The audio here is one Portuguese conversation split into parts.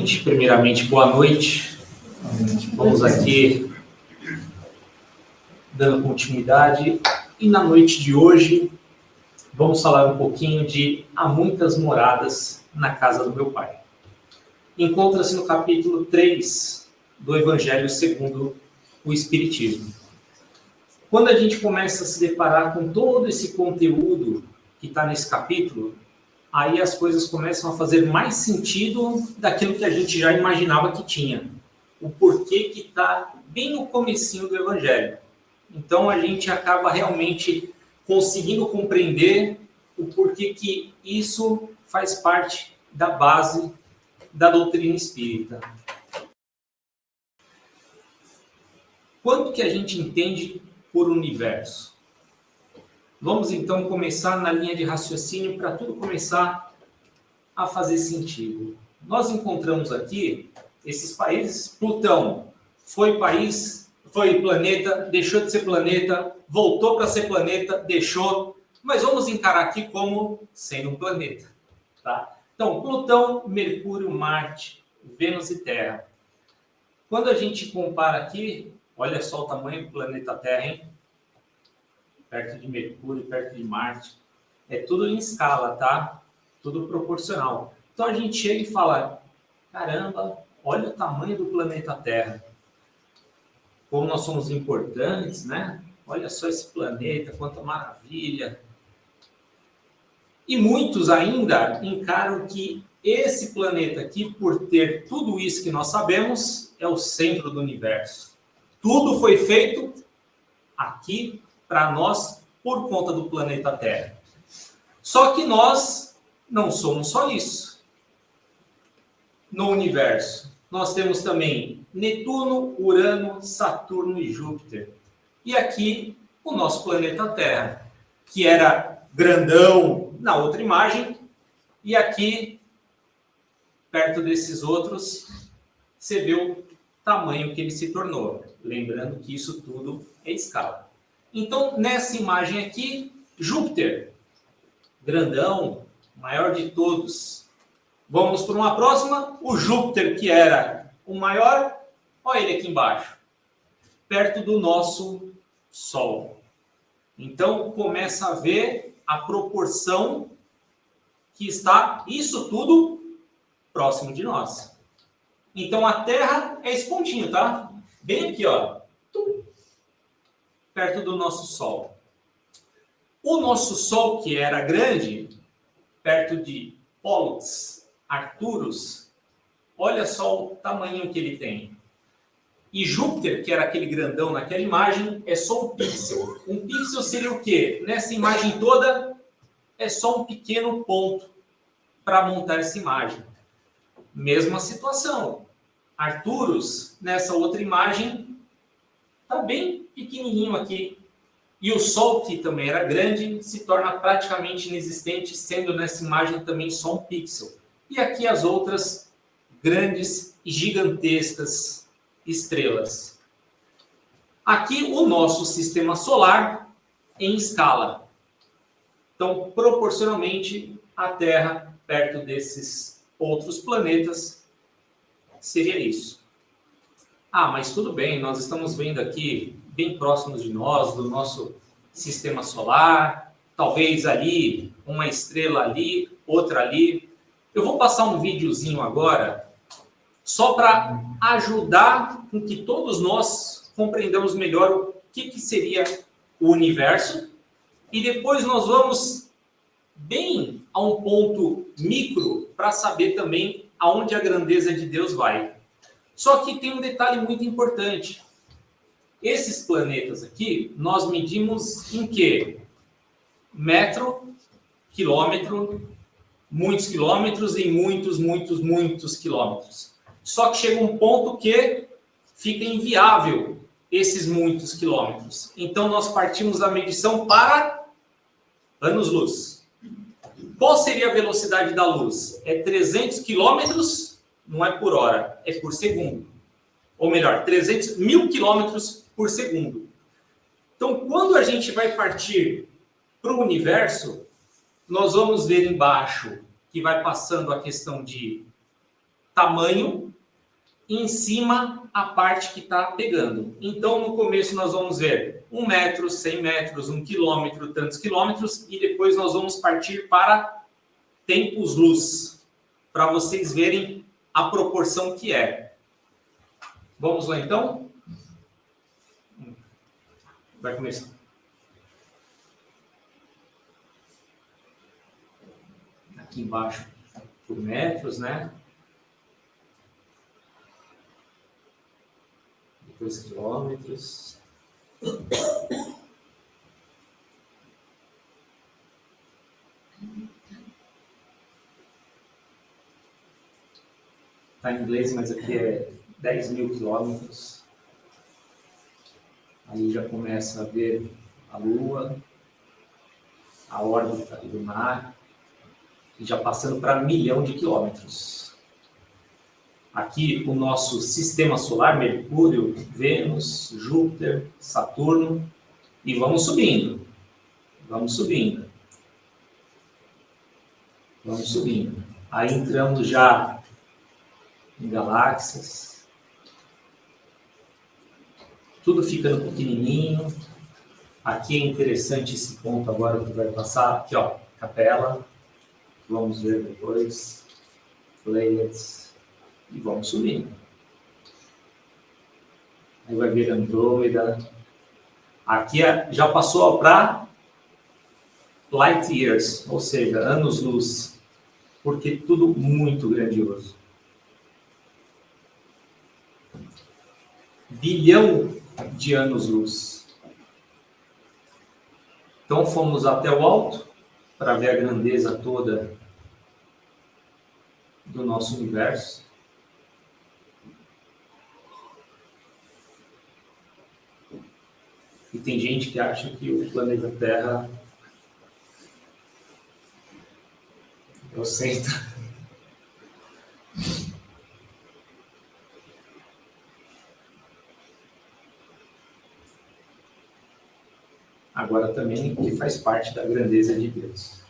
Primeiramente, boa noite. Vamos aqui dando continuidade. E na noite de hoje, vamos falar um pouquinho de Há muitas moradas na casa do meu Pai. Encontra-se no capítulo 3 do Evangelho segundo o Espiritismo. Quando a gente começa a se deparar com todo esse conteúdo que está nesse capítulo, aí as coisas começam a fazer mais sentido daquilo que a gente já imaginava que tinha. O porquê que está bem no comecinho do Evangelho. Então a gente acaba realmente conseguindo compreender o porquê que isso faz parte da base da doutrina espírita. Quanto que a gente entende por universo? Vamos então começar na linha de raciocínio para tudo começar a fazer sentido. Nós encontramos aqui esses países. Plutão foi país, foi planeta, deixou de ser planeta, voltou para ser planeta, deixou, mas vamos encarar aqui como sendo um planeta, tá? Então, Plutão, Mercúrio, Marte, Vênus e Terra. Quando a gente compara aqui, olha só o tamanho do planeta Terra, hein? Perto de Mercúrio, perto de Marte. É tudo em escala, tá? Tudo proporcional. Então a gente chega e fala, caramba, olha o tamanho do planeta Terra. Como nós somos importantes, né? Olha só esse planeta, quanta maravilha. E muitos ainda encaram que esse planeta aqui, por ter tudo isso que nós sabemos, é o centro do universo. Tudo foi feito aqui para nós por conta do planeta Terra. Só que nós não somos só isso. No universo, nós temos também Netuno, Urano, Saturno e Júpiter. E aqui o nosso planeta Terra, que era grandão na outra imagem, e aqui, perto desses outros, você vê o tamanho que ele se tornou. Lembrando que isso tudo é escala. Então, nessa imagem aqui, Júpiter, grandão, maior de todos. Vamos para uma próxima. O Júpiter, que era o maior, olha ele aqui embaixo, perto do nosso Sol. Então, começa a ver a proporção que está isso tudo próximo de nós. Então, a Terra é esse pontinho, tá? Bem aqui, ó, perto do nosso Sol. O nosso Sol, que era grande, perto de Pollux, Arcturus, olha só o tamanho que ele tem. E Júpiter, que era aquele grandão naquela imagem, é só um pixel. Um pixel seria o quê? Nessa imagem toda, é só um pequeno ponto para montar essa imagem. Mesma situação. Arcturus, nessa outra imagem, está bem pequenininho aqui. E o Sol, que também era grande, se torna praticamente inexistente, sendo nessa imagem também só um pixel. E aqui as outras grandes e gigantescas estrelas. Aqui o nosso sistema solar em escala. Então, proporcionalmente, a Terra, perto desses outros planetas, seria isso. Ah, mas tudo bem, nós estamos vendo aqui bem próximos de nós, do nosso sistema solar, talvez ali, uma estrela ali, outra ali. Eu vou passar um videozinho agora, só para ajudar com que todos nós compreendamos melhor o que seria o universo, e depois nós vamos bem a um ponto micro para saber também aonde a grandeza de Deus vai. Só que tem um detalhe muito importante. Esses planetas aqui, nós medimos em quê? Metro, quilômetro, muitos quilômetros e muitos quilômetros. Só que chega um ponto que fica inviável esses muitos quilômetros. Então, nós partimos da medição para anos-luz. Qual seria a velocidade da luz? É 300 quilômetros, não é por hora, é por segundo. Ou melhor, 300 mil quilômetros por segundo. Então, quando a gente vai partir para o universo, nós vamos ver embaixo que vai passando a questão de tamanho, em cima a parte que está pegando. Então, no começo nós vamos ver 1 metro, 100 metros, 1 quilômetro, tantos quilômetros, e depois nós vamos partir para tempos-luz, para vocês verem a proporção que é. Vamos lá, então? Vai começar. Aqui embaixo, por metros, né? Depois quilômetros. Está em inglês, mas aqui é 10 mil quilômetros. Aí já começa a ver a Lua, a órbita lunar, e já passando para 1 milhão de quilômetros. Aqui o nosso sistema solar, Mercúrio, Vênus, Júpiter, Saturno, e vamos subindo. Vamos subindo. Vamos subindo. Aí entramos já em galáxias. Tudo ficando pequenininho. Aqui é interessante esse ponto agora que vai passar. Aqui, ó, Capela. Vamos ver depois. Pleiades. E vamos subindo. Aí vai ver Andrômeda. Aqui já passou para light years, ou seja, anos-luz. Porque tudo muito grandioso. Bilhão de anos-luz. Então fomos até o alto para ver a grandeza toda do nosso universo. E tem gente que acha que o planeta Terra é o centro. Agora também que faz parte da grandeza de Deus.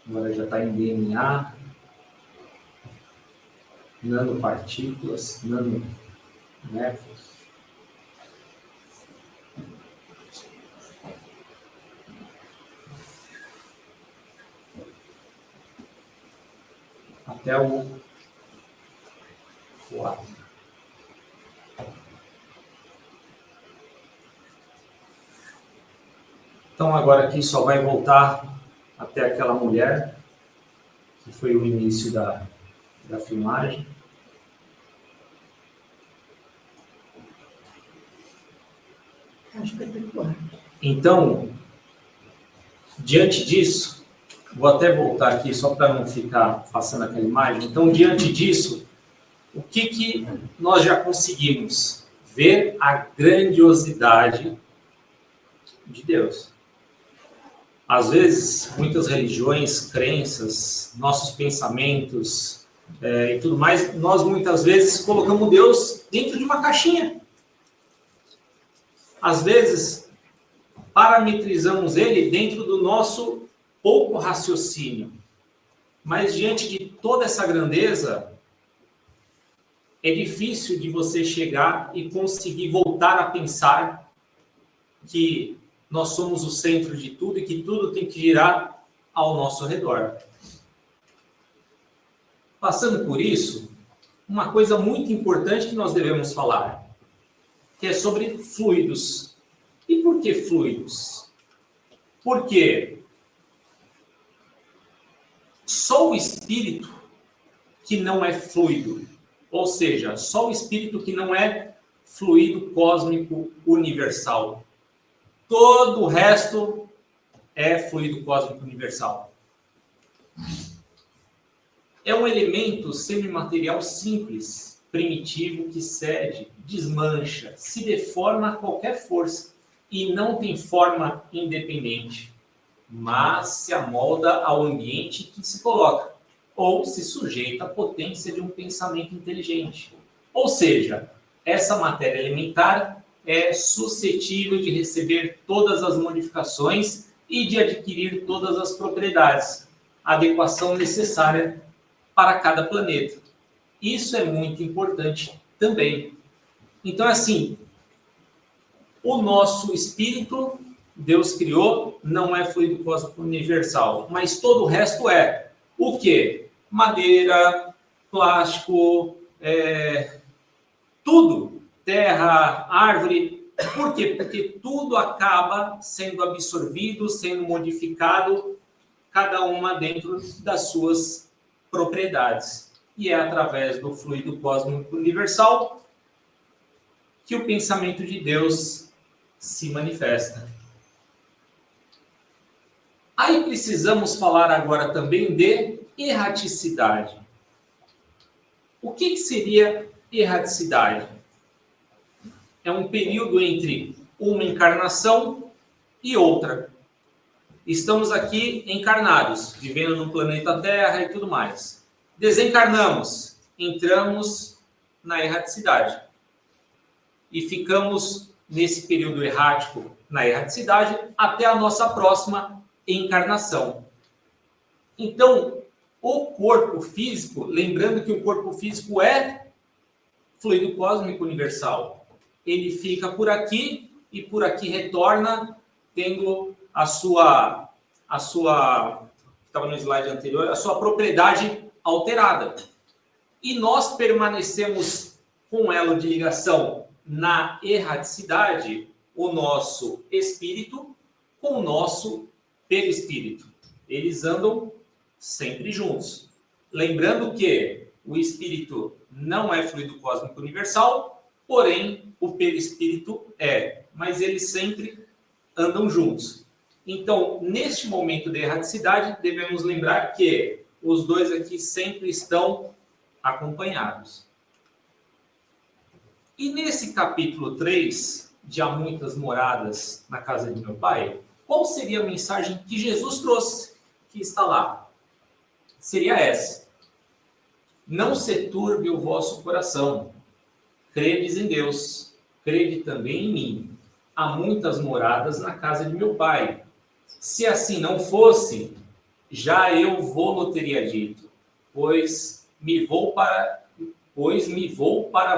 Agora já está em DNA, nanopartículas, nanométodos. Até o átomo. Então agora aqui só vai voltar até aquela mulher, que foi o início da filmagem. Então, diante disso, vou até voltar aqui só para não ficar passando aquela imagem. Então, diante disso, o que nós já conseguimos? Ver a grandiosidade de Deus. Às vezes, muitas religiões, crenças, nossos pensamentos e tudo mais, nós muitas vezes colocamos Deus dentro de uma caixinha. Às vezes, parametrizamos ele dentro do nosso pouco raciocínio. Mas diante de toda essa grandeza, é difícil de você chegar e conseguir voltar a pensar que nós somos o centro de tudo e que tudo tem que girar ao nosso redor. Passando por isso, uma coisa muito importante que nós devemos falar, que é sobre fluidos. E por que fluidos? Porque só o espírito que não é fluido, ou seja, só o espírito que não é fluido cósmico universal. Todo o resto é fluido cósmico universal. É um elemento semimaterial simples, primitivo, que cede, desmancha, se deforma a qualquer força. e não tem forma independente, mas se amolda ao ambiente que se coloca, ou se sujeita à potência de um pensamento inteligente. Ou seja, essa matéria elementar é suscetível de receber todas as modificações e de adquirir todas as propriedades, a adequação necessária para cada planeta. Isso é muito importante também. Então, assim, o nosso espírito, Deus criou, não é fluido cósmico universal, mas todo o resto é. O quê? Madeira, plástico, tudo. Terra, árvore. Por quê? Porque tudo acaba sendo absorvido, sendo modificado, cada uma dentro das suas propriedades. E é através do fluido cósmico universal que o pensamento de Deus se manifesta. Aí precisamos falar agora também de erraticidade. O que seria erraticidade? É um período entre uma encarnação e outra. Estamos aqui encarnados, vivendo no planeta Terra e tudo mais. Desencarnamos, entramos na erraticidade. E ficamos nesse período errático, na erraticidade, até a nossa próxima encarnação. Então, o corpo físico, lembrando que o corpo físico é fluido cósmico universal, ele fica por aqui e por aqui retorna, tendo a sua estava no slide anterior, a sua propriedade alterada. E nós permanecemos com um elo de ligação na erraticidade, o nosso espírito com o nosso perispírito. Eles andam sempre juntos. Lembrando que o espírito não é fluido cósmico universal, porém o perispírito é, mas eles sempre andam juntos. Então, neste momento de erraticidade, devemos lembrar que os dois aqui sempre estão acompanhados. E nesse capítulo 3, de Há Muitas Moradas na Casa de Meu Pai, qual seria a mensagem que Jesus trouxe, que está lá? Seria essa: não se turbe o vosso coração, credes em Deus, crede também em mim. Há muitas moradas na casa de meu Pai. Se assim não fosse, já eu vou-lo teria dito, pois me vou para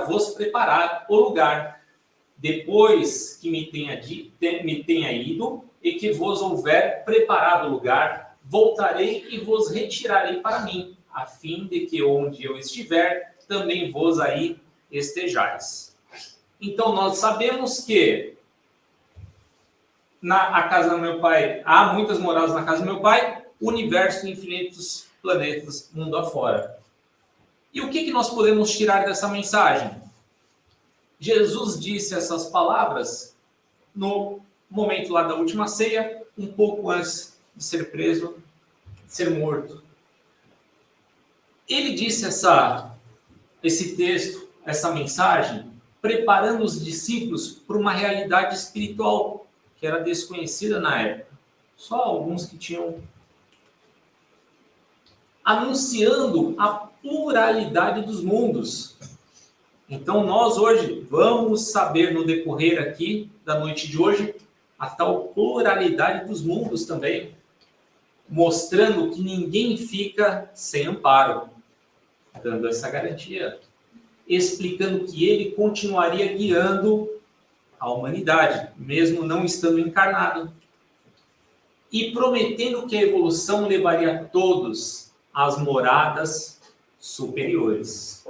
vos preparar o lugar. Depois que me tenha ido e que vos houver preparado o lugar, voltarei e vos retirarei para mim, a fim de que onde eu estiver, também vos aí estejais. Então nós sabemos que na casa do meu Pai há muitas moradas na casa do meu Pai, universo, infinitos planetas, mundo afora. E o que nós podemos tirar dessa mensagem? Jesus disse essas palavras no momento lá da última ceia, um pouco antes de ser preso, de ser morto. Ele disse esse texto, essa mensagem, preparando os discípulos para uma realidade espiritual que era desconhecida na época. Só alguns que tinham, anunciando a pluralidade dos mundos. Então nós hoje vamos saber no decorrer aqui da noite de hoje a tal pluralidade dos mundos também, mostrando que ninguém fica sem amparo, dando essa garantia, explicando que ele continuaria guiando a humanidade, mesmo não estando encarnado, e prometendo que a evolução levaria todos às moradas superiores.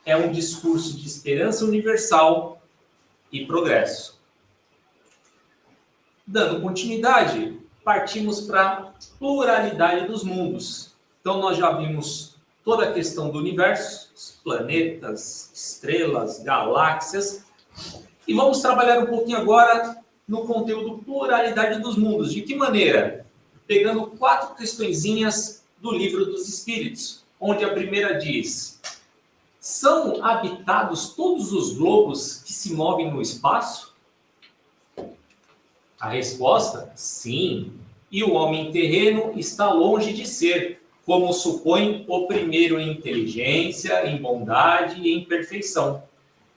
É um discurso de esperança universal e progresso. Dando continuidade, partimos para a pluralidade dos mundos. Então nós já vimos toda a questão do universo, os planetas, estrelas, galáxias, e vamos trabalhar um pouquinho agora no conteúdo pluralidade dos mundos. De que maneira? Pegando 4 questõezinhas do Livro dos Espíritos, onde a primeira diz: são habitados todos os globos que se movem no espaço? A resposta, sim. E o homem terreno está longe de ser, como supõe o primeiro em inteligência, em bondade e em perfeição.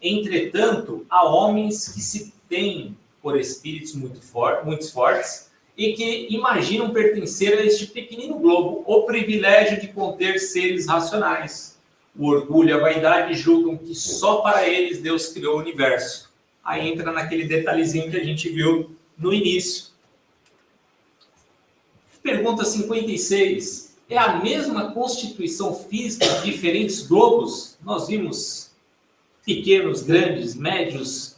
Entretanto, há homens que se têm por espíritos muito fortes e que imaginam pertencer a este pequenino globo o privilégio de conter seres racionais. O orgulho e a vaidade julgam que só para eles Deus criou o universo. Aí entra naquele detalhezinho que a gente viu no início. Pergunta 56. É a mesma constituição física de diferentes globos? Nós vimos pequenos, grandes, médios.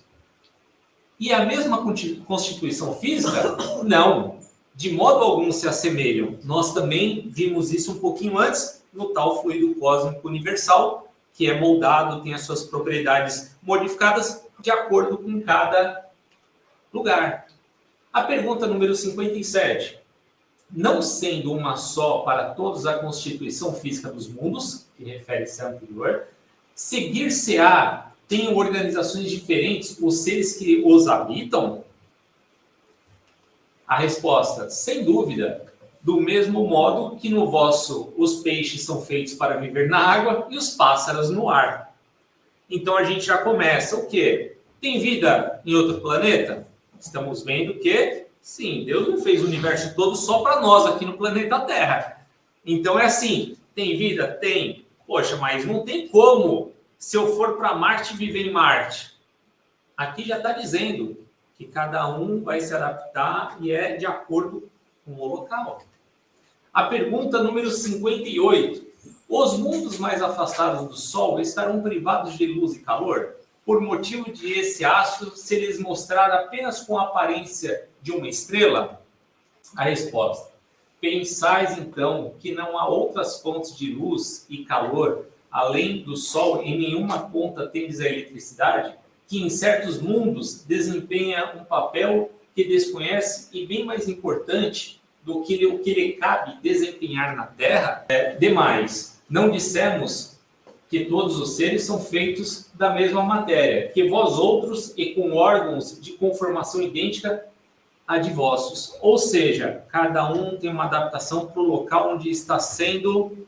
E a mesma constituição física? Não. De modo algum se assemelham. Nós também vimos isso um pouquinho antes no tal fluido cósmico universal, que é moldado, tem as suas propriedades modificadas de acordo com cada lugar. A pergunta número 57. Não sendo uma só para todos a constituição física dos mundos, que refere-se à anterior, seguir-se-á, tem organizações diferentes os seres que os habitam? A resposta, sem dúvida, do mesmo modo que no vosso os peixes são feitos para viver na água e os pássaros no ar. Então a gente já começa o quê? Tem vida em outro planeta? Estamos vendo que, sim, Deus não fez o universo todo só para nós aqui no planeta Terra. Então é assim, tem vida? Tem. Poxa, mas não tem como, se eu for para Marte, viver em Marte. Aqui já está dizendo que cada um vai se adaptar e é de acordo com o local. A pergunta número 58. Os mundos mais afastados do Sol estarão privados de luz e calor? Por motivo de esse astro se lhes mostrar apenas com a aparência de uma estrela? A resposta. Pensais, então, que não há outras fontes de luz e calor, além do Sol, em nenhuma ponta tendes a eletricidade, que em certos mundos desempenha um papel que desconhece e bem mais importante do que o que lhe cabe desempenhar na Terra? Demais, não dissemos que todos os seres são feitos da mesma matéria, que vós outros e com órgãos de conformação idêntica a de vossos. Ou seja, cada um tem uma adaptação para o local onde está sendo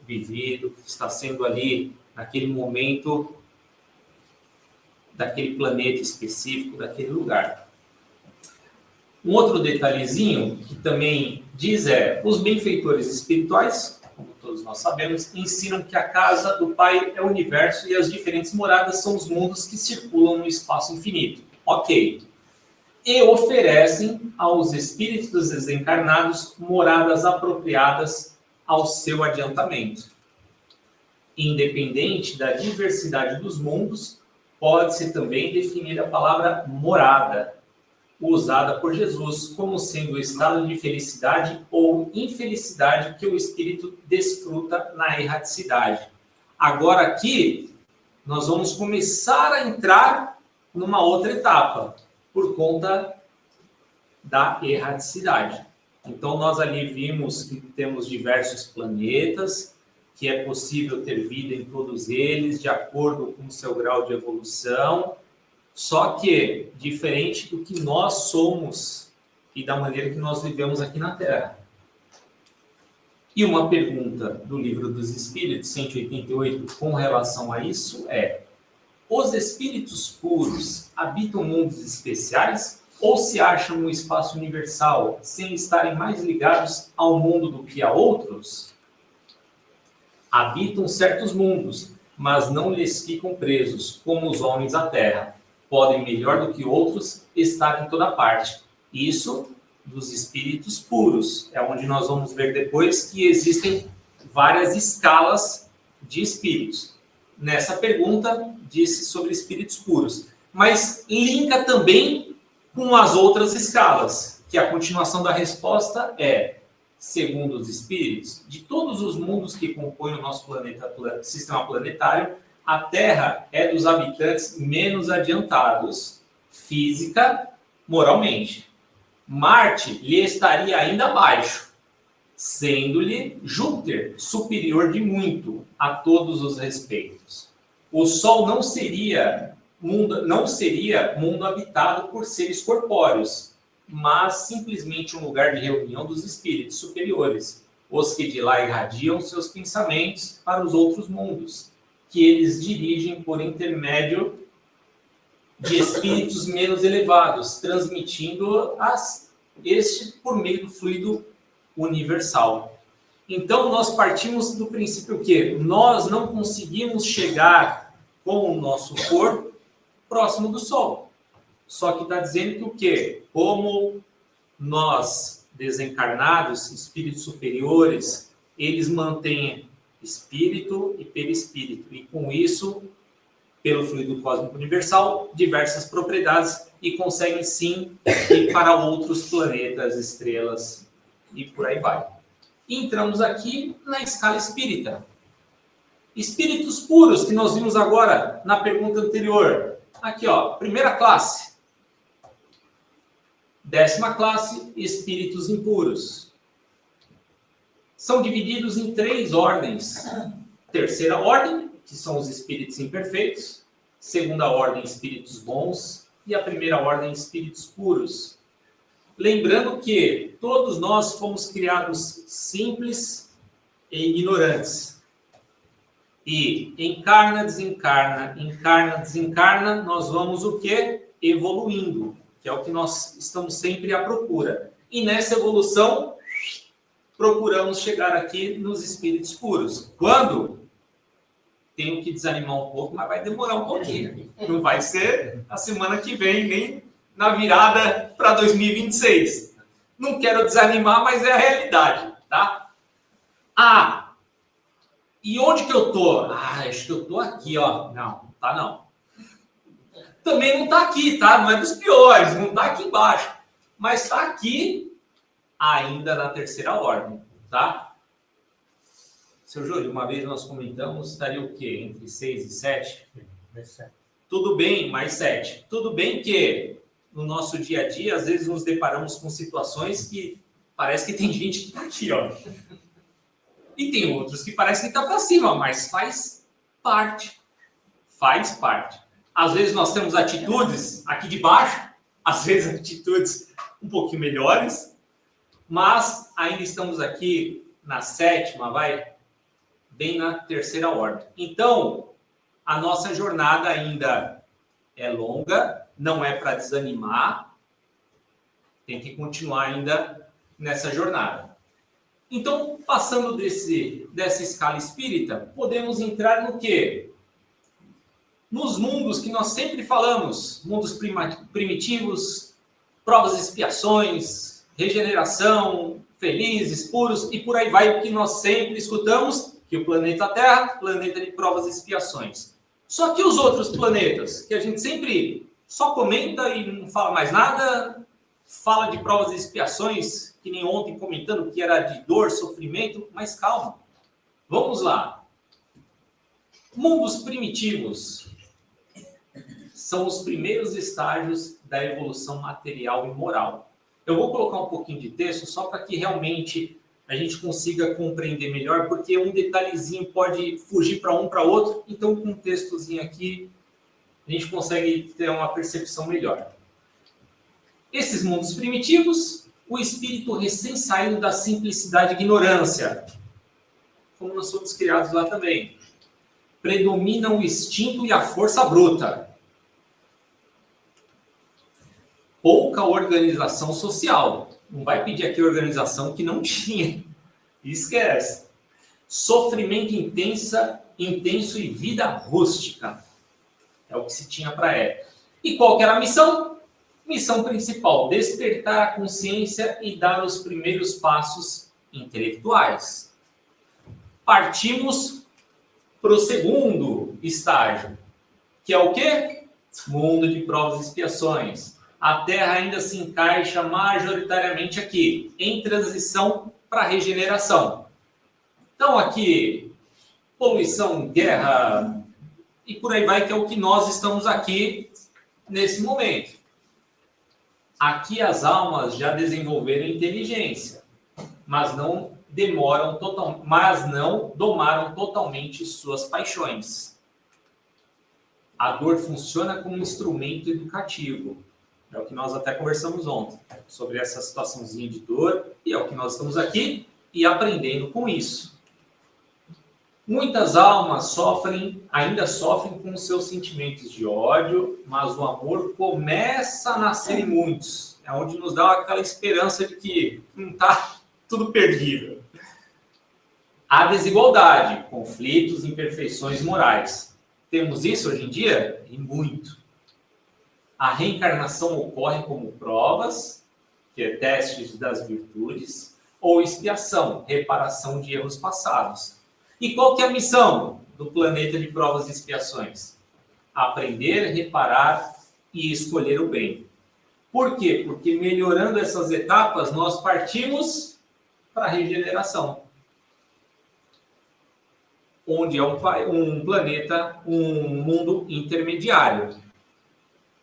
vivido, está sendo ali, naquele momento, daquele planeta específico, daquele lugar. Um outro detalhezinho que também diz os benfeitores espirituais, como todos nós sabemos, ensinam que a casa do Pai é o universo e as diferentes moradas são os mundos que circulam no espaço infinito. Ok. E oferecem aos espíritos desencarnados moradas apropriadas ao seu adiantamento. Independente da diversidade dos mundos, pode-se também definir a palavra morada, usada por Jesus como sendo o estado de felicidade ou infelicidade que o espírito desfruta na erraticidade. Agora aqui, nós vamos começar a entrar numa outra etapa, por conta da erraticidade. Então, nós ali vimos que temos diversos planetas, que é possível ter vida em todos eles, de acordo com o seu grau de evolução, só que diferente do que nós somos e da maneira que nós vivemos aqui na Terra. E uma pergunta do Livro dos Espíritos, 188, com relação a isso é: os espíritos puros habitam mundos especiais ou se acham no espaço universal sem estarem mais ligados ao mundo do que a outros? Habitam certos mundos, mas não lhes ficam presos, como os homens à terra. Podem, melhor do que outros, estar em toda parte. Isso dos espíritos puros. É onde nós vamos ver depois que existem várias escalas de espíritos. Nessa pergunta, disse sobre espíritos puros. Mas linka também com as outras escalas, que a continuação da resposta é: segundo os espíritos, de todos os mundos que compõem o nosso sistema planetário, a Terra é dos habitantes menos adiantados, física, moralmente. Marte lhe estaria ainda abaixo, sendo-lhe Júpiter superior de muito a todos os respeitos. O Sol não seria não seria mundo habitado por seres corpóreos, mas simplesmente um lugar de reunião dos espíritos superiores, os que de lá irradiam seus pensamentos para os outros mundos, que eles dirigem por intermédio de espíritos menos elevados, transmitindo este por meio do fluido universal. Então, nós partimos do princípio que nós não conseguimos chegar com o nosso corpo próximo do Sol. Só que está dizendo que o quê? Como nós, desencarnados, espíritos superiores, eles mantêm espírito e perispírito. E com isso, pelo fluido cósmico universal, diversas propriedades e conseguem sim ir para outros planetas, estrelas e por aí vai. E entramos aqui na escala espírita. Espíritos puros, que nós vimos agora na pergunta anterior. Aqui, ó, primeira classe. 10ª classe, espíritos impuros. São divididos em 3 ordens. Terceira ordem, que são os espíritos imperfeitos. Segunda ordem, espíritos bons. E a primeira ordem, espíritos puros. Lembrando que todos nós fomos criados simples e ignorantes. E encarna, desencarna, nós vamos o quê? Evoluindo, que é o que nós estamos sempre à procura. E nessa evolução, procuramos chegar aqui nos espíritos puros. Quando? Tenho que desanimar um pouco, mas vai demorar um pouquinho. Não vai ser a semana que vem, nem na virada para 2026. Não quero desanimar, mas é a realidade, tá? E onde que eu tô? Acho que eu tô aqui, ó. Não, tá não. Também não tá aqui, tá? Não é dos piores, não tá aqui embaixo. Mas tá aqui, ainda na terceira ordem, tá? Seu Júlio, uma vez nós comentamos, estaria o quê? Entre 6 e 7? Mais 7. Tudo bem, mais 7. Tudo bem que no nosso dia a dia, às vezes nos deparamos com situações que parece que tem gente que tá aqui, ó. E tem outros que parece que tá para cima, mas faz parte. Faz parte. Às vezes nós temos atitudes aqui de baixo, às vezes atitudes um pouquinho melhores, mas ainda estamos aqui na 7ª, bem na terceira ordem. Então, a nossa jornada ainda é longa, não é para desanimar, tem que continuar ainda nessa jornada. Então, passando dessa escala espírita, podemos entrar no quê? Nos mundos que nós sempre falamos, mundos primitivos, provas e expiações, regeneração, felizes, puros, e por aí vai, o que nós sempre escutamos, que o planeta Terra, planeta de provas e expiações. Só que os outros planetas, que a gente sempre só comenta e não fala mais nada, fala de provas e expiações, que nem ontem comentando que era de dor, sofrimento, mas calma. Vamos lá. Mundos primitivos são os primeiros estágios da evolução material e moral. Eu vou colocar um pouquinho de texto só para que realmente a gente consiga compreender melhor, porque um detalhezinho pode fugir para um para outro, então com um textozinho aqui a gente consegue ter uma percepção melhor. Esses mundos primitivos, o espírito recém-saído da simplicidade e ignorância, como nós somos criados lá também, predominam o instinto e a força bruta. Pouca organização social. Não vai pedir aqui organização que não tinha. Esquece. Sofrimento intenso e vida rústica. É o que se tinha para a época. E qual que era a missão? Missão principal, despertar a consciência e dar os primeiros passos intelectuais. Partimos para o segundo estágio, que é o quê? Mundo de provas e expiações. A Terra ainda se encaixa majoritariamente aqui, em transição para regeneração. Então aqui, poluição, guerra e por aí vai, que é o que nós estamos aqui nesse momento. Aqui as almas já desenvolveram inteligência, mas não domaram totalmente suas paixões. A dor funciona como um instrumento educativo. É o que nós até conversamos ontem, sobre essa situaçãozinha de dor, e é o que nós estamos aqui e aprendendo com isso. Muitas almas ainda sofrem com seus sentimentos de ódio, mas o amor começa a nascer em muitos. É onde nos dá aquela esperança de que não está tudo perdido. Há desigualdade, conflitos, imperfeições morais. Temos isso hoje em dia? E muito. A reencarnação ocorre como provas, que é testes das virtudes, ou expiação, reparação de erros passados. E qual que é a missão do planeta de provas e expiações? Aprender, reparar e escolher o bem. Por quê? Porque melhorando essas etapas, nós partimos para a regeneração. Onde é um planeta, um mundo intermediário.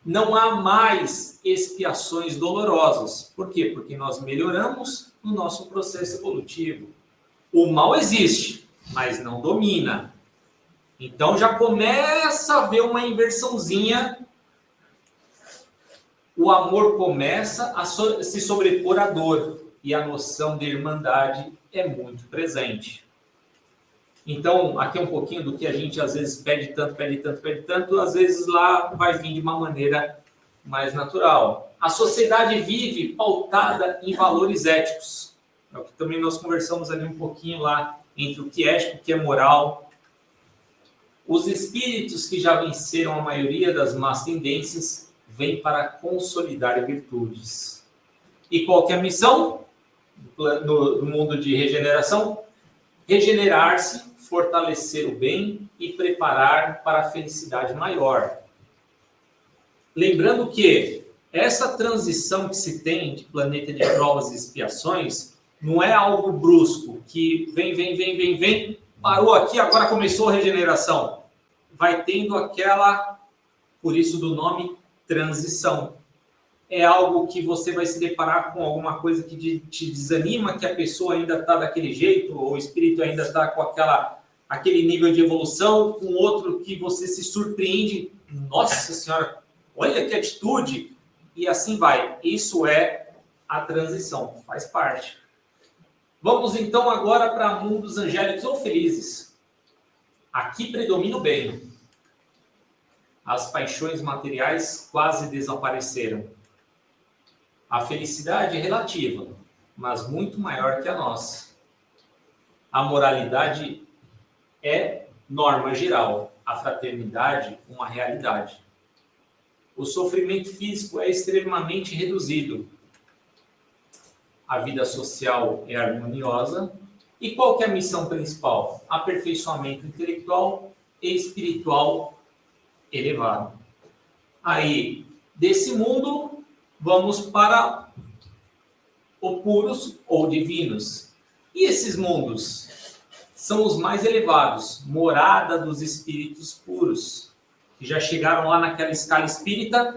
Não há mais expiações dolorosas. Por quê? Porque nós melhoramos no nosso processo evolutivo. O mal existe, mas não domina. Então já começa a haver uma inversãozinha. O amor começa a se sobrepor à dor. E a noção de irmandade é muito presente. Então, aqui é um pouquinho do que a gente às vezes pede tanto, às vezes lá vai vir de uma maneira mais natural. A sociedade vive pautada em valores éticos. É o que também nós conversamos ali um pouquinho lá, entre o que é ético e o que é moral. Os espíritos que já venceram a maioria das más tendências vêm para consolidar virtudes. E qual que é a missão no mundo de regeneração? Regenerar-se, fortalecer o bem e preparar para a felicidade maior. Lembrando que essa transição que se tem de planeta de provas e expiações não é algo brusco, que vem, parou aqui, agora começou a regeneração. Vai tendo aquela, por isso do nome, transição. É algo que você vai se deparar com alguma coisa que te desanima, que a pessoa ainda está daquele jeito, ou o espírito ainda está com aquele nível de evolução, com outro que você se surpreende. Nossa Senhora, olha que atitude! E assim vai. Isso é a transição, faz parte. Vamos então agora para mundos angélicos ou felizes. Aqui predomina o bem. As paixões materiais quase desapareceram. A felicidade é relativa, mas muito maior que a nossa. A moralidade é norma geral, a fraternidade uma realidade. O sofrimento físico é extremamente reduzido. A vida social é harmoniosa. E qual que é a missão principal? Aperfeiçoamento intelectual e espiritual elevado. Aí, desse mundo, vamos para o puros ou divinos. E esses mundos são os mais elevados, morada dos espíritos puros, que já chegaram lá naquela escala espírita,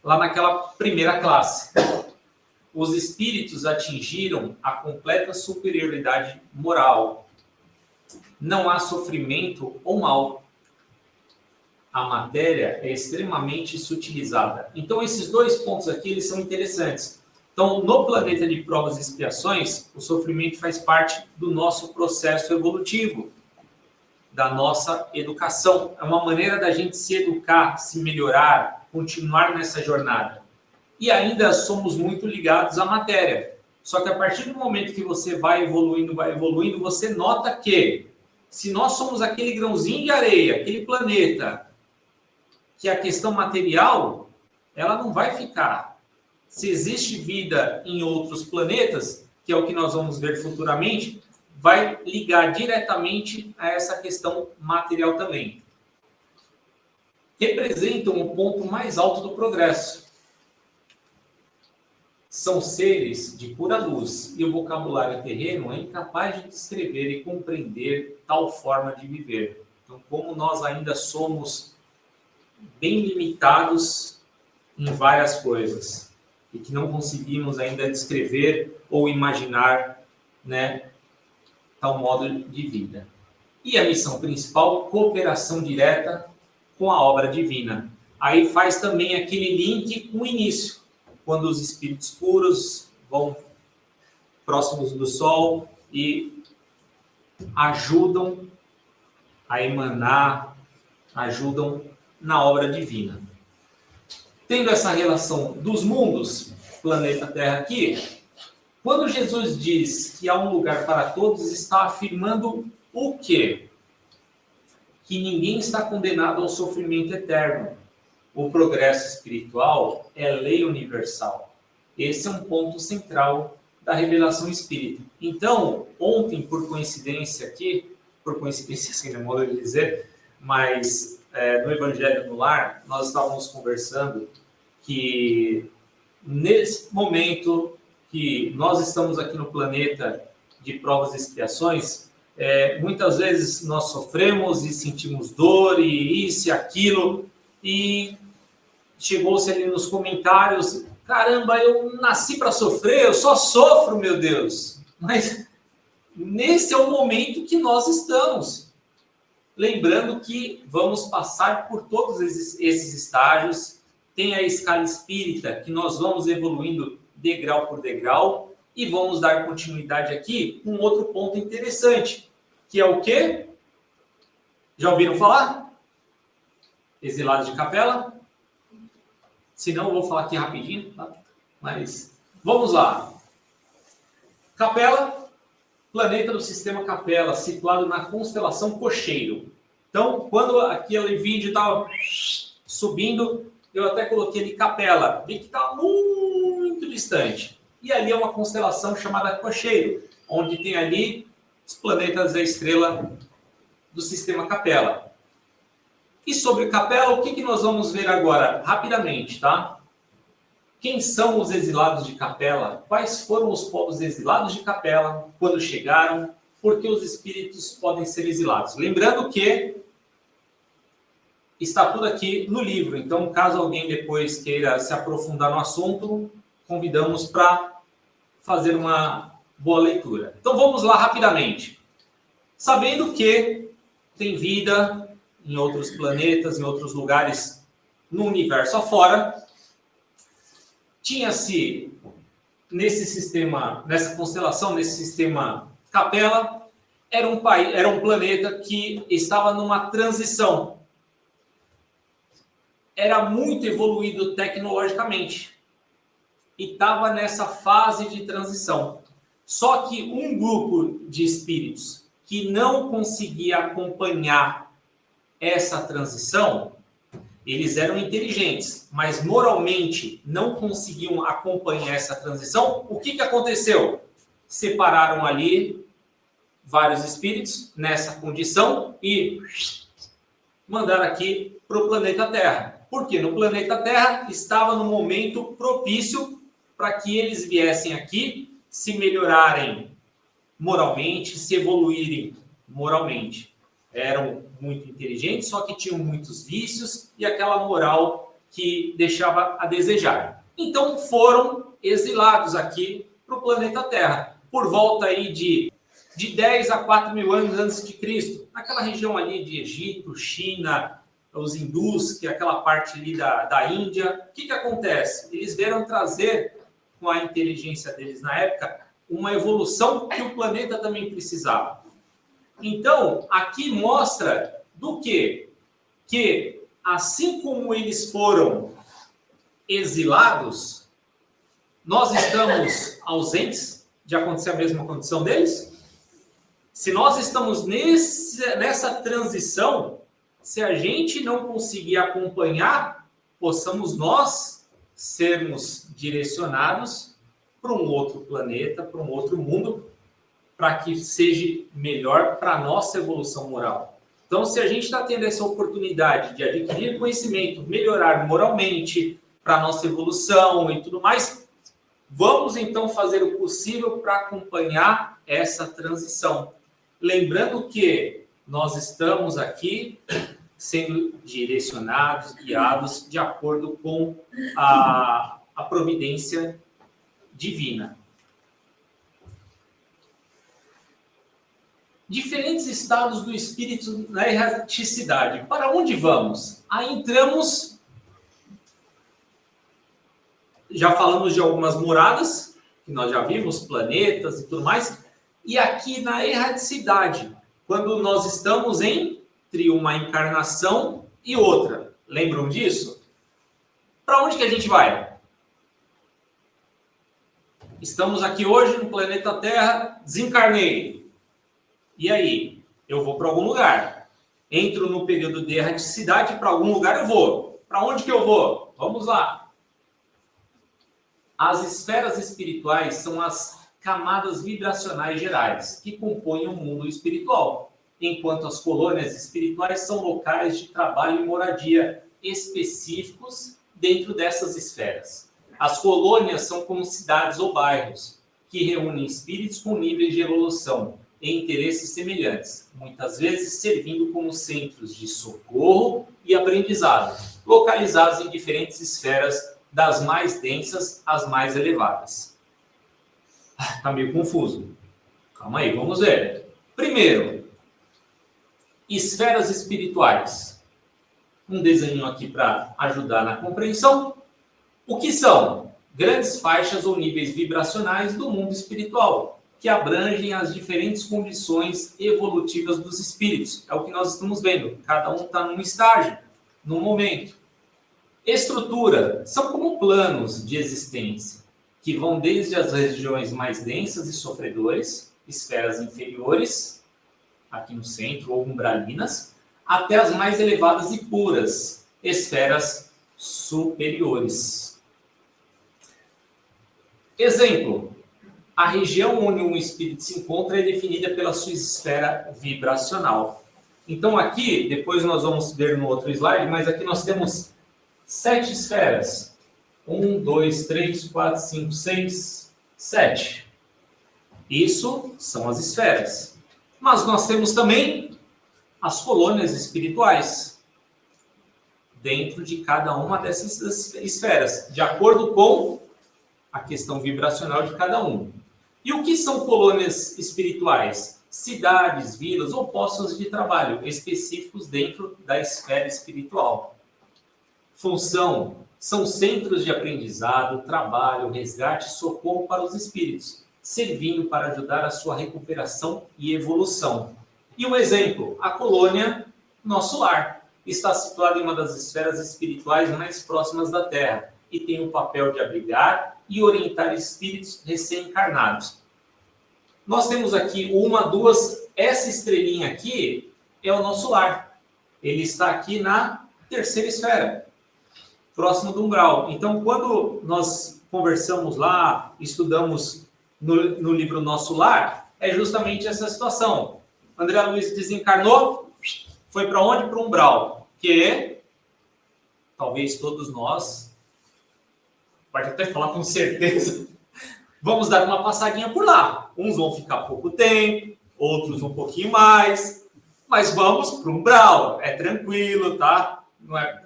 lá naquela primeira classe. Os espíritos atingiram a completa superioridade moral. Não há sofrimento ou mal. A matéria é extremamente sutilizada. Então, esses dois pontos aqui eles são interessantes. Então, no planeta de provas e expiações, o sofrimento faz parte do nosso processo evolutivo, da nossa educação. É uma maneira da gente se educar, se melhorar, continuar nessa jornada. E ainda somos muito ligados à matéria. Só que a partir do momento que você vai evoluindo, você nota que se nós somos aquele grãozinho de areia, aquele planeta, que a questão material, ela não vai ficar. Se existe vida em outros planetas, que é o que nós vamos ver futuramente, vai ligar diretamente a essa questão material também. Representam o ponto mais alto do progresso. São seres de pura luz e o vocabulário terreno é incapaz de descrever e compreender tal forma de viver. Então, como nós ainda somos bem limitados em várias coisas e que não conseguimos ainda descrever ou imaginar, né, tal modo de vida. E a missão principal, cooperação direta com a obra divina. Aí faz também aquele link com o início, quando os espíritos puros vão próximos do Sol e ajudam a emanar, ajudam na obra divina. Tendo essa relação dos mundos, planeta Terra aqui, quando Jesus diz que há um lugar para todos, está afirmando o quê? Que ninguém está condenado ao sofrimento eterno. O progresso espiritual é lei universal. Esse é um ponto central da revelação espírita. Então, ontem, por coincidência aqui, por coincidência, assim, é modo de dizer, mas no Evangelho no Lar, nós estávamos conversando que nesse momento que nós estamos aqui no planeta de provas e expiações, muitas vezes nós sofremos e sentimos dor e isso e aquilo, e chegou-se ali nos comentários, caramba, eu nasci para sofrer, eu só sofro, meu Deus. Mas nesse é o momento que nós estamos. Lembrando que vamos passar por todos esses estágios, tem a escala espírita, que nós vamos evoluindo degrau por degrau, e vamos dar continuidade aqui com outro ponto interessante, que é o quê? Já ouviram falar? Exilados de Capela? Se não, eu vou falar aqui rapidinho, tá? Mas vamos lá. Capela, planeta do sistema Capela, situado na constelação Cocheiro. Então, quando aquele vídeo estava subindo, eu até coloquei ali Capela, vi que está muito distante. E ali é uma constelação chamada Cocheiro, onde tem ali os planetas da estrela do sistema Capela. E sobre Capela, o que nós vamos ver agora? Rapidamente, tá? Quem são os exilados de Capela? Quais foram os povos exilados de Capela? Quando chegaram? Por que os espíritos podem ser exilados? Lembrando que está tudo aqui no livro. Então, caso alguém depois queira se aprofundar no assunto, convidamos para fazer uma boa leitura. Então, vamos lá rapidamente. Sabendo que tem vida em outros planetas, em outros lugares no universo afora, tinha-se nesse sistema, nessa constelação, nesse sistema Capela, era um planeta que estava numa transição. Era muito evoluído tecnologicamente e estava nessa fase de transição. Só que um grupo de espíritos que não conseguia acompanhar essa transição, eles eram inteligentes, mas moralmente não conseguiam acompanhar essa transição. O que aconteceu? Separaram ali vários espíritos nessa condição e mandaram aqui para o planeta Terra. Porque no planeta Terra estava no momento propício para que eles viessem aqui se melhorarem moralmente, se evoluírem moralmente. Eram muito inteligentes, só que tinham muitos vícios e aquela moral que deixava a desejar. Então foram exilados aqui para o planeta Terra, por volta aí de 10 a 4 mil anos antes de Cristo, naquela região ali de Egito, China, os hindus, que é aquela parte ali da Índia. O que acontece? Eles vieram trazer, com a inteligência deles na época, uma evolução que o planeta também precisava. Então, aqui mostra do quê? Que, assim como eles foram exilados, nós estamos ausentes de acontecer a mesma condição deles? Se nós estamos nessa transição, se a gente não conseguir acompanhar, possamos nós sermos direcionados para um outro planeta, para um outro mundo, para que seja melhor para a nossa evolução moral. Então, se a gente está tendo essa oportunidade de adquirir conhecimento, melhorar moralmente para a nossa evolução e tudo mais, vamos então fazer o possível para acompanhar essa transição. Lembrando que nós estamos aqui sendo direcionados, guiados de acordo com a providência divina. Diferentes estados do espírito na erraticidade. Para onde vamos? Aí entramos, já falamos de algumas moradas, que nós já vimos, planetas e tudo mais, e aqui na erraticidade, quando nós estamos entre uma encarnação e outra. Lembram disso? Para onde que a gente vai? Estamos aqui hoje no planeta Terra, desencarnei. E aí? Eu vou para algum lugar. Entro no período de erraticidade, para algum lugar eu vou. Para onde que eu vou? Vamos lá. As esferas espirituais são as camadas vibracionais gerais que compõem o mundo espiritual, enquanto as colônias espirituais são locais de trabalho e moradia específicos dentro dessas esferas. As colônias são como cidades ou bairros que reúnem espíritos com níveis de evolução e interesses semelhantes, muitas vezes servindo como centros de socorro e aprendizado, localizados em diferentes esferas, das mais densas às mais elevadas. Está meio confuso. Calma aí, vamos ver. Primeiro, esferas espirituais. Um desenho aqui para ajudar na compreensão. O que são? Grandes faixas ou níveis vibracionais do mundo espiritual, que abrangem as diferentes condições evolutivas dos espíritos. É o que nós estamos vendo. Cada um está num estágio, num momento. Estrutura. São como planos de existência, que vão desde as regiões mais densas e sofredores, esferas inferiores, aqui no centro, ou umbralinas, até as mais elevadas e puras, esferas superiores. Exemplo. A região onde um espírito se encontra é definida pela sua esfera vibracional. Então aqui, depois nós vamos ver no outro slide, mas aqui nós temos 7 esferas. 1, 2, 3, 4, 5, 6, 7. Isso são as esferas. Mas nós temos também as colônias espirituais dentro de cada uma dessas esferas, de acordo com a questão vibracional de cada um. E o que são colônias espirituais? Cidades, vilas ou postos de trabalho específicos dentro da esfera espiritual. Função: são centros de aprendizado, trabalho, resgate e socorro para os espíritos, servindo para ajudar a sua recuperação e evolução. E um exemplo, a colônia Nosso Lar está situada em uma das esferas espirituais mais próximas da Terra e tem o papel de abrigar e orientar espíritos recém-encarnados. Nós temos aqui uma, duas, essa estrelinha aqui é o nosso lar. Ele está aqui na terceira esfera, próximo do umbral. Então, quando nós conversamos lá, estudamos no livro Nosso Lar, é justamente essa situação. André Luiz desencarnou, foi para onde? Para o umbral, que talvez todos nós, pode até falar com certeza, vamos dar uma passadinha por lá. Uns vão ficar pouco tempo, outros um pouquinho mais, mas vamos para o umbral. É tranquilo, tá?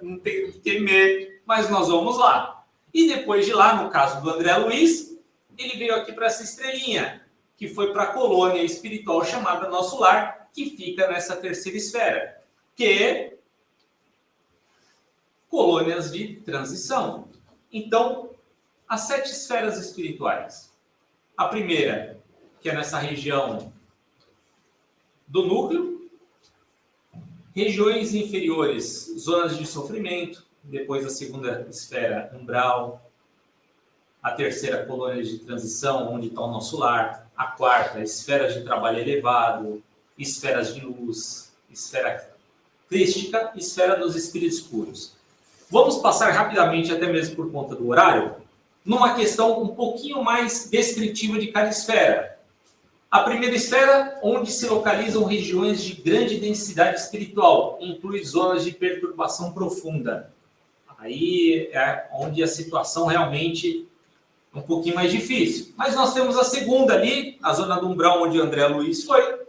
Não tem que ter medo, mas nós vamos lá. E depois de lá, no caso do André Luiz, ele veio aqui para essa estrelinha, que foi para a colônia espiritual chamada Nosso Lar, que fica nessa terceira esfera, que é colônias de transição. Então, as 7 esferas espirituais. A primeira, que é nessa região do núcleo, regiões inferiores, zonas de sofrimento, depois a segunda esfera, umbral, a terceira, colônia de transição, onde está o nosso lar, a quarta, esferas de trabalho elevado, esferas de luz, esfera crística, esfera dos espíritos puros. Vamos passar rapidamente, até mesmo por conta do horário, numa questão um pouquinho mais descritiva de cada esfera. A primeira esfera, onde se localizam regiões de grande densidade espiritual, inclui zonas de perturbação profunda. Aí é onde a situação realmente é um pouquinho mais difícil. Mas nós temos a segunda ali, a zona do umbral, onde André Luiz foi,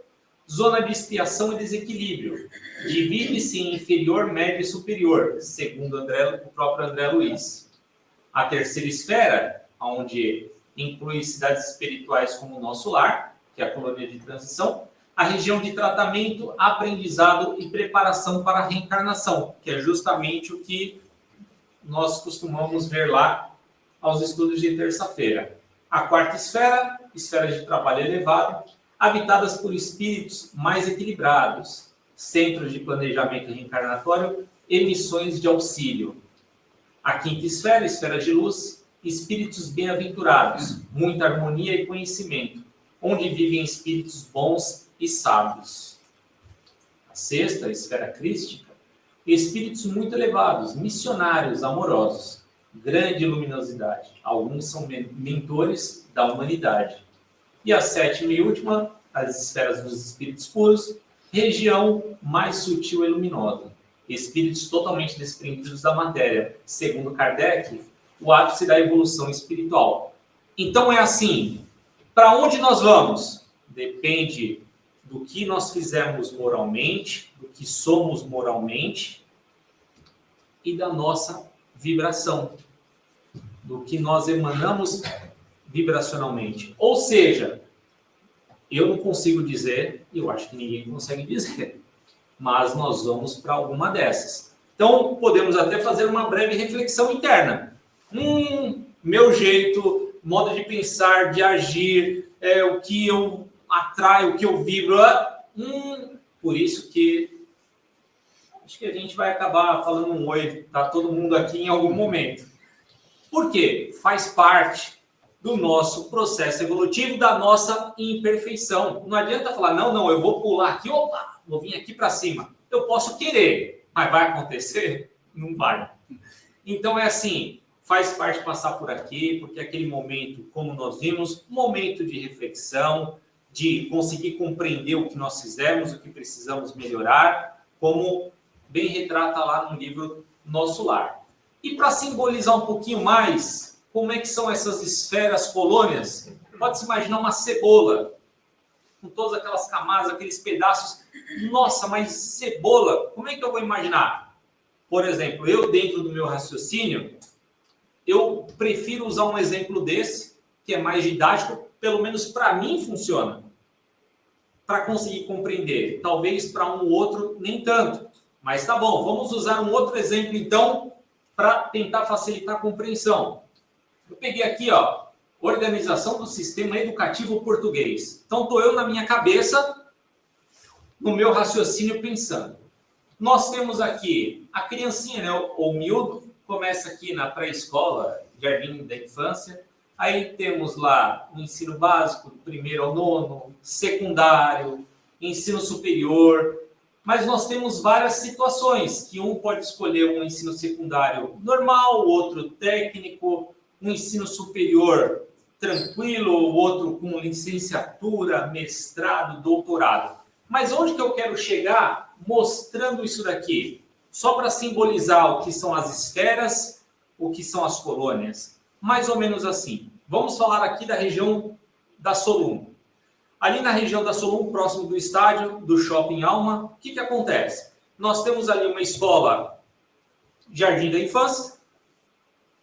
zona de expiação e desequilíbrio. Divide-se em inferior, médio e superior, segundo o próprio André Luiz. A terceira esfera, onde inclui cidades espirituais como o Nosso Lar, que é a colônia de transição, a região de tratamento, aprendizado e preparação para a reencarnação, que é justamente o que nós costumamos ver lá aos estudos de terça-feira. A quarta esfera, esfera de trabalho elevado, habitadas por espíritos mais equilibrados, centros de planejamento reencarnatório e missões de auxílio. A quinta esfera, esfera de luz, espíritos bem-aventurados, muita harmonia e conhecimento, onde vivem espíritos bons e sábios. A sexta, esfera crística, espíritos muito elevados, missionários, amorosos, grande luminosidade. Alguns são mentores da humanidade. E a sétima e última, as esferas dos espíritos puros, região mais sutil e luminosa. Espíritos totalmente desprendidos da matéria. Segundo Kardec, o ápice da evolução espiritual. Então é assim, para onde nós vamos? Depende do que nós fizermos moralmente, do que somos moralmente e da nossa vibração, do que nós emanamos vibracionalmente. Ou seja, eu não consigo dizer, e eu acho que ninguém consegue dizer, mas nós vamos para alguma dessas. Então, podemos até fazer uma breve reflexão interna. Meu jeito, modo de pensar, de agir, o que eu atraio, o que eu vibro. Por isso que acho que a gente vai acabar falando um oi, tá todo mundo aqui em algum momento. Por quê? Faz parte do nosso processo evolutivo, da nossa imperfeição. Não adianta falar, não, eu vou pular aqui, opa, vou vir aqui para cima. Eu posso querer, mas vai acontecer? Não vai. Então é assim, faz parte passar por aqui, porque aquele momento, como nós vimos, um momento de reflexão, de conseguir compreender o que nós fizemos, o que precisamos melhorar, como bem retrata lá no livro Nosso Lar. E para simbolizar um pouquinho mais, como é que são essas esferas colônias? Pode-se imaginar uma cebola, com todas aquelas camadas, aqueles pedaços. Nossa, mas cebola, como é que eu vou imaginar? Por exemplo, eu dentro do meu raciocínio, eu prefiro usar um exemplo desse, que é mais didático, pelo menos para mim funciona. Para conseguir compreender. Talvez para um ou outro nem tanto. Mas tá bom, vamos usar um outro exemplo então, para tentar facilitar a compreensão. Eu peguei aqui, ó, organização do sistema educativo português. Então, estou eu na minha cabeça, no meu raciocínio pensando. Nós temos aqui a criancinha, né, o miúdo, começa aqui na pré-escola, jardim da infância. Aí temos lá o ensino básico, do 1º ao 9º, secundário, ensino superior. Mas nós temos várias situações, que um pode escolher um ensino secundário normal, o outro técnico, um ensino superior tranquilo, o outro com licenciatura, mestrado, doutorado. Mas onde que eu quero chegar mostrando isso daqui? Só para simbolizar o que são as esferas, o que são as colônias. Mais ou menos assim. Vamos falar aqui da região da Solum. Ali na região da Solum, próximo do estádio, do Shopping Alma, o que acontece? Nós temos ali uma escola Jardim da Infância,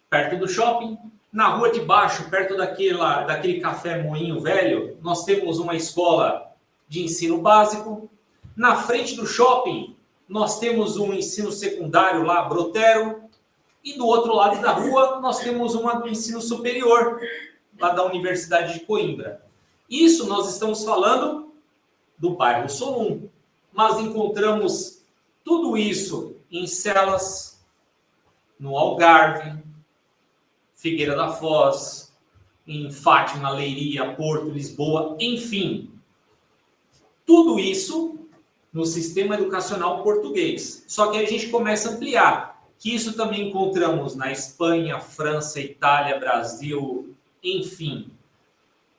perto do shopping. Na rua de baixo, perto daquele café Moinho Velho, nós temos uma escola de ensino básico. Na frente do shopping, nós temos um ensino secundário lá, Brotero. E do outro lado da rua, nós temos uma do ensino superior, lá da Universidade de Coimbra. Isso nós estamos falando do bairro Solum, mas encontramos tudo isso em Celas, no Algarve, Figueira da Foz, em Fátima, Leiria, Porto, Lisboa, enfim. Tudo isso no sistema educacional português. Só que aí a gente começa a ampliar, que isso também encontramos na Espanha, França, Itália, Brasil, enfim.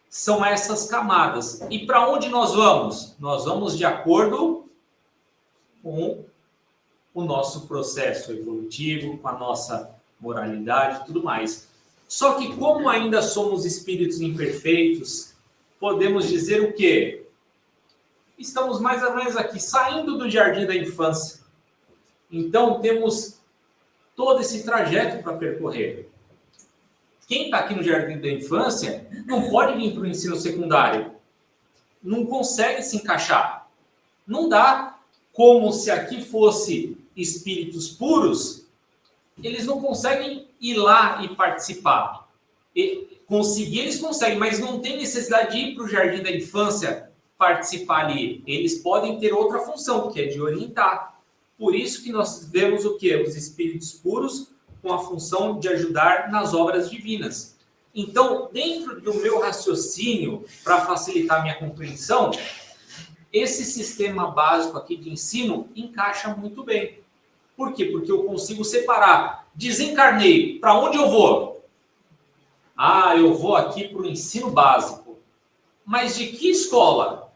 São essas camadas. E para onde nós vamos? Nós vamos de acordo com o nosso processo evolutivo, com a nossa moralidade e tudo mais. Só que como ainda somos espíritos imperfeitos, podemos dizer o quê? Estamos mais ou menos aqui, saindo do jardim da infância. Então temos todo esse trajeto para percorrer. Quem está aqui no jardim da infância não pode vir para o ensino secundário. não consegue se encaixar. Não dá, como se aqui fosse espíritos puros, eles não conseguem ir lá e participar. Conseguir eles conseguem, mas não tem necessidade de ir para o jardim da infância participar ali. Eles podem ter outra função, que é de orientar. Por isso que nós vemos o quê? Os espíritos puros com a função de ajudar nas obras divinas. Então, dentro do meu raciocínio, para facilitar a minha compreensão, esse sistema básico aqui de ensino encaixa muito bem. Por quê? Porque eu consigo separar. Desencarnei, para onde eu vou? Ah, eu vou aqui para o ensino básico. Mas de que escola?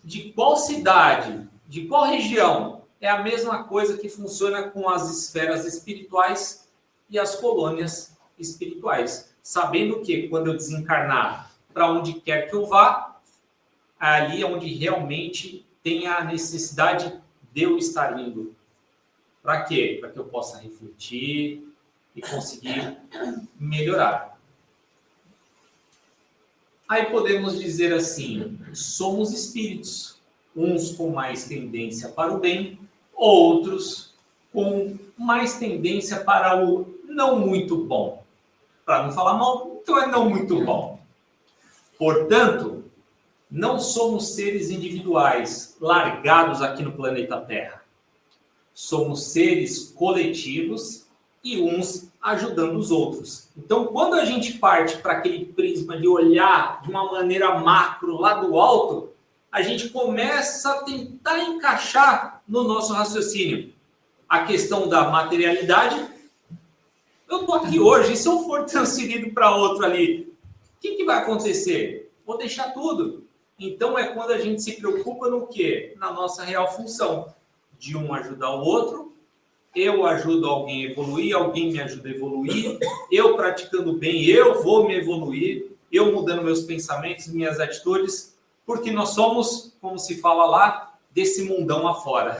De qual cidade? De qual região? É a mesma coisa que funciona com as esferas espirituais e as colônias espirituais. Sabendo que quando eu desencarnar, para onde quer que eu vá, ali é onde realmente tem a necessidade de eu estar indo. Para quê? Para que eu possa refletir e conseguir melhorar. Aí podemos dizer assim, somos espíritos, uns com mais tendência para o bem, outros com mais tendência para o não muito bom. Para não falar mal, então é não muito bom. Portanto, não somos seres individuais largados aqui no planeta Terra. Somos seres coletivos e uns ajudando os outros. Então, quando a gente parte para aquele prisma de olhar de uma maneira macro lá do alto, a gente começa a tentar encaixar no nosso raciocínio a questão da materialidade. Eu estou aqui hoje, e se eu for transferido para outro ali, o que vai acontecer? Vou deixar tudo. Então, é quando a gente se preocupa no quê? Na nossa real função. De um ajudar o outro, eu ajudo alguém a evoluir, alguém me ajuda a evoluir, eu praticando bem, eu vou me evoluir, eu mudando meus pensamentos, minhas atitudes, porque nós somos, como se fala lá, desse mundão afora.